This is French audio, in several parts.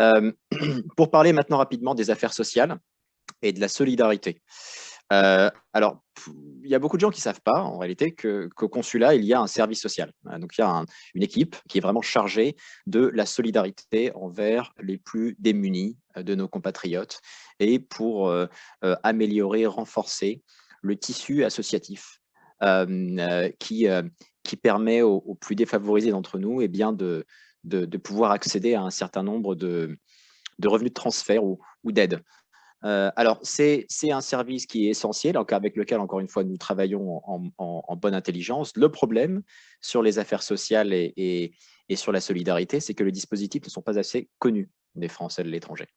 Euh, pour parler maintenant rapidement des affaires sociales et de la solidarité. Alors, il y a beaucoup de gens qui ne savent pas, en réalité, qu'au consulat, il y a un service social. Donc, il y a une équipe qui est vraiment chargée de la solidarité envers les plus démunis de nos compatriotes et pour améliorer, renforcer le tissu associatif qui permet aux plus défavorisés d'entre nous de pouvoir accéder à un certain nombre de revenus de transfert ou d'aides. Alors, c'est un service qui est essentiel, avec lequel, encore une fois, nous travaillons en bonne intelligence. Le problème sur les affaires sociales et sur la solidarité, c'est que les dispositifs ne sont pas assez connus des Français de l'étranger.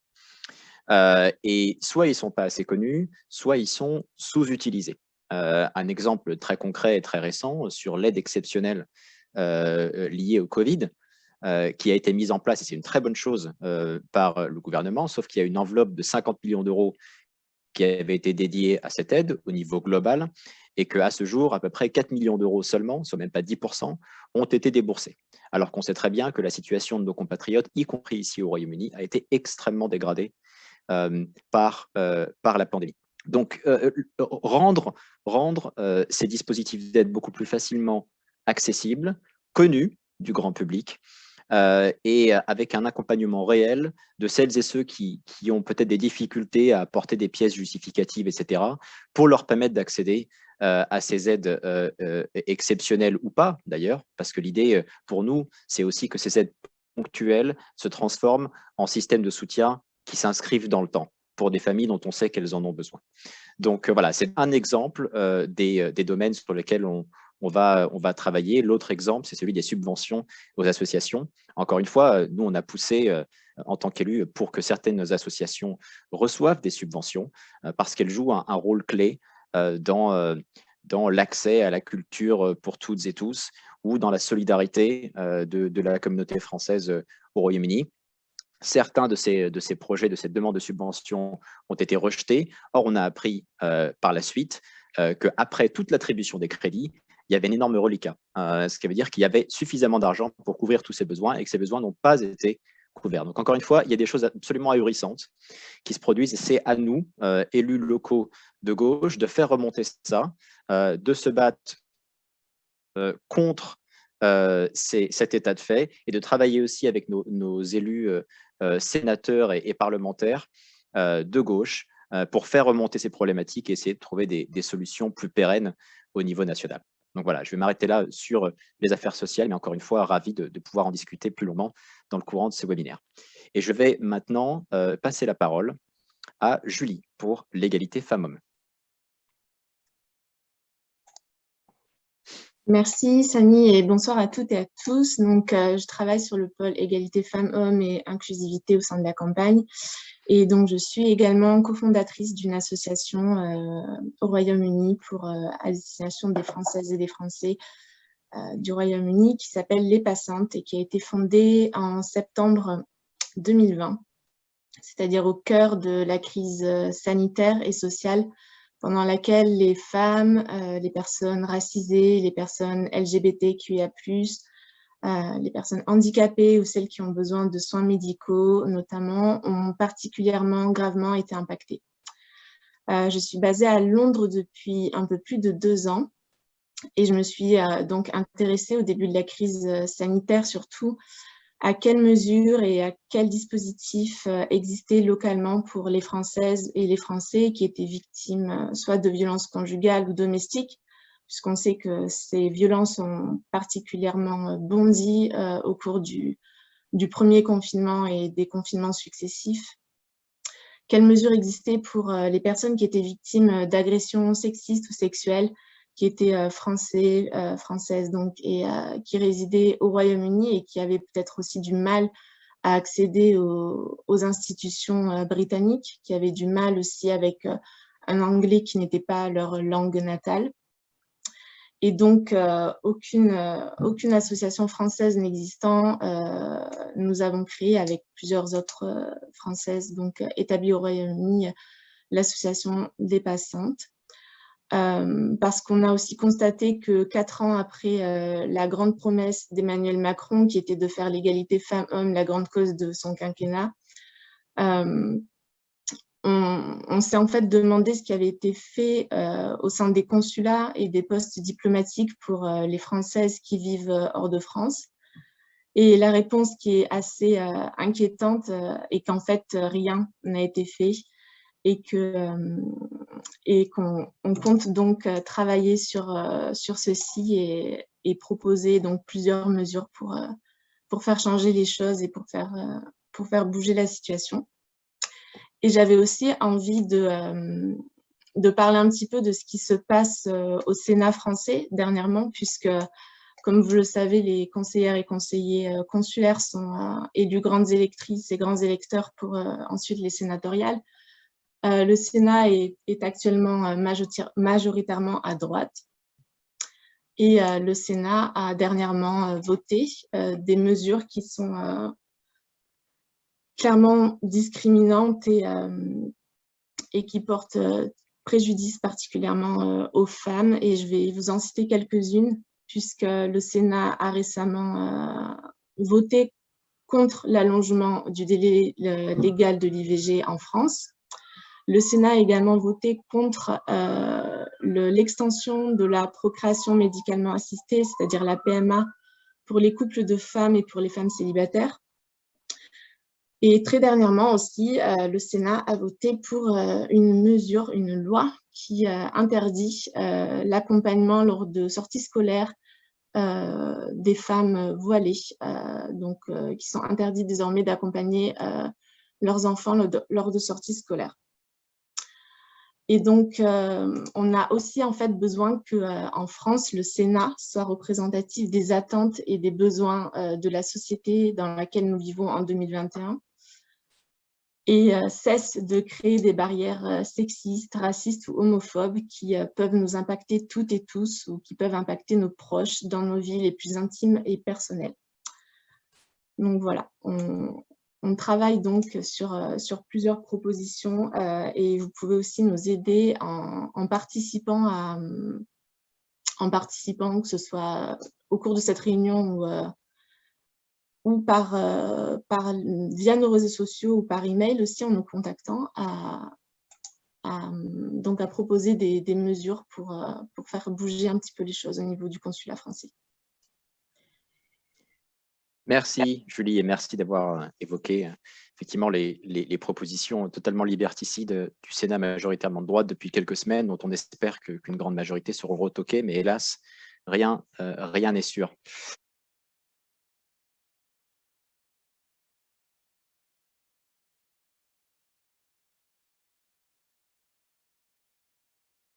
Et soit ils ne sont pas assez connus, soit ils sont sous-utilisés. Un exemple très concret et très récent sur l'aide exceptionnelle liée au Covid, qui a été mise en place, et c'est une très bonne chose, par le gouvernement, sauf qu'il y a une enveloppe de 50 millions d'euros qui avait été dédiée à cette aide au niveau global, et qu'à ce jour, à peu près 4 millions d'euros seulement, soit même pas 10%, ont été déboursés. Alors qu'on sait très bien que la situation de nos compatriotes, y compris ici au Royaume-Uni, a été extrêmement dégradée par la pandémie. Donc, rendre ces dispositifs d'aide beaucoup plus facilement accessibles, connus du grand public, et avec un accompagnement réel de celles et ceux qui ont peut-être des difficultés à apporter des pièces justificatives, etc., pour leur permettre d'accéder à ces aides exceptionnelles ou pas, d'ailleurs, parce que l'idée pour nous, c'est aussi que ces aides ponctuelles se transforment en systèmes de soutien qui s'inscrivent dans le temps pour des familles dont on sait qu'elles en ont besoin. Donc voilà, c'est un exemple des domaines sur lesquels on va travailler. L'autre exemple, c'est celui des subventions aux associations. Encore une fois, nous, on a poussé en tant qu'élus pour que certaines associations reçoivent des subventions parce qu'elles jouent un rôle clé dans l'accès à la culture pour toutes et tous ou dans la solidarité de la communauté française au Royaume-Uni. Certains de ces projets, de cette demande de subvention ont été rejetés. Or, on a appris par la suite qu'après toute l'attribution des crédits, il y avait un énorme reliquat, ce qui veut dire qu'il y avait suffisamment d'argent pour couvrir tous ces besoins et que ces besoins n'ont pas été couverts. Donc, encore une fois, il y a des choses absolument ahurissantes qui se produisent et c'est à nous, élus locaux de gauche, de faire remonter ça, de se battre contre cet état de fait et de travailler aussi avec nos élus sénateurs et parlementaires de gauche pour faire remonter ces problématiques et essayer de trouver des solutions plus pérennes au niveau national. Donc voilà, je vais m'arrêter là sur les affaires sociales, mais encore une fois, ravi de pouvoir en discuter plus longuement dans le courant de ces webinaires. Et je vais maintenant passer la parole à Julie pour l'égalité femmes-hommes. Merci Samy et bonsoir à toutes et à tous. Donc, je travaille sur le pôle égalité femmes-hommes et inclusivité au sein de la campagne. Et donc, je suis également cofondatrice d'une association au Royaume-Uni pour à destination des Françaises et des Français du Royaume-Uni qui s'appelle Les Passantes et qui a été fondée en septembre 2020, c'est-à-dire au cœur de la crise sanitaire et sociale pendant laquelle les femmes, les personnes racisées, les personnes LGBTQIA+, les personnes handicapées ou celles qui ont besoin de soins médicaux, notamment, ont particulièrement gravement été impactées. Je suis basée à Londres depuis un peu plus de 2 ans et je me suis donc intéressée au début de la crise sanitaire surtout à quelles mesures et à quels dispositifs existaient localement pour les Françaises et les Français qui étaient victimes soit de violences conjugales ou domestiques, puisqu'on sait que ces violences ont particulièrement bondi au cours du premier confinement et des confinements successifs. Quelles mesures existaient pour les personnes qui étaient victimes d'agressions sexistes ou sexuelles, qui étaient français, françaises donc, et qui résidaient au Royaume-Uni et qui avaient peut-être aussi du mal à accéder aux institutions britanniques, qui avaient du mal aussi avec un anglais qui n'était pas leur langue natale. Et donc, aucune association française n'existant, nous avons créé avec plusieurs autres françaises donc, établies au Royaume-Uni l'association des Passantes. parce qu'on a aussi constaté que 4 ans après la grande promesse d'Emmanuel Macron, qui était de faire l'égalité femmes-hommes la grande cause de son quinquennat, on s'est en fait demandé ce qui avait été fait au sein des consulats et des postes diplomatiques pour les Françaises qui vivent hors de France. Et la réponse qui est assez inquiétante est qu'en fait, rien n'a été fait et qu'on compte donc travailler sur ceci et proposer donc plusieurs mesures pour faire changer les choses et pour faire bouger la situation. Et j'avais aussi envie de parler un petit peu de ce qui se passe au Sénat français dernièrement, puisque, comme vous le savez, les conseillères et conseillers consulaires sont élus grandes électrices et grands électeurs pour ensuite les sénatoriales. Le Sénat est actuellement majoritairement à droite. Et le Sénat a dernièrement voté des mesures qui sont clairement discriminantes et qui portent préjudice particulièrement aux femmes. Et je vais vous en citer quelques-unes, puisque le Sénat a récemment voté contre l'allongement du délai légal de l'IVG en France. Le Sénat a également voté contre l'extension de la procréation médicalement assistée, c'est-à-dire la PMA, pour les couples de femmes et pour les femmes célibataires. Et très dernièrement aussi, le Sénat a voté pour une loi qui interdit l'accompagnement lors de sorties scolaires des femmes voilées, qui sont interdites désormais d'accompagner leurs enfants lors de sorties scolaires. Et donc, on a aussi en fait besoin qu'en France, le Sénat soit représentatif des attentes et des besoins de la société dans laquelle nous vivons en 2021 et cesse de créer des barrières sexistes, racistes ou homophobes qui peuvent nous impacter toutes et tous ou qui peuvent impacter nos proches dans nos vies les plus intimes et personnelles. Donc voilà, on travaille donc sur plusieurs propositions et vous pouvez aussi nous aider en participant, que ce soit au cours de cette réunion ou via nos réseaux sociaux ou par email aussi en nous contactant donc à proposer des mesures pour faire bouger un petit peu les choses au niveau du consulat français. Merci Julie et merci d'avoir évoqué effectivement les propositions totalement liberticides du Sénat majoritairement de droite depuis quelques semaines, dont on espère qu'une grande majorité seront retoquées, mais hélas, rien n'est sûr.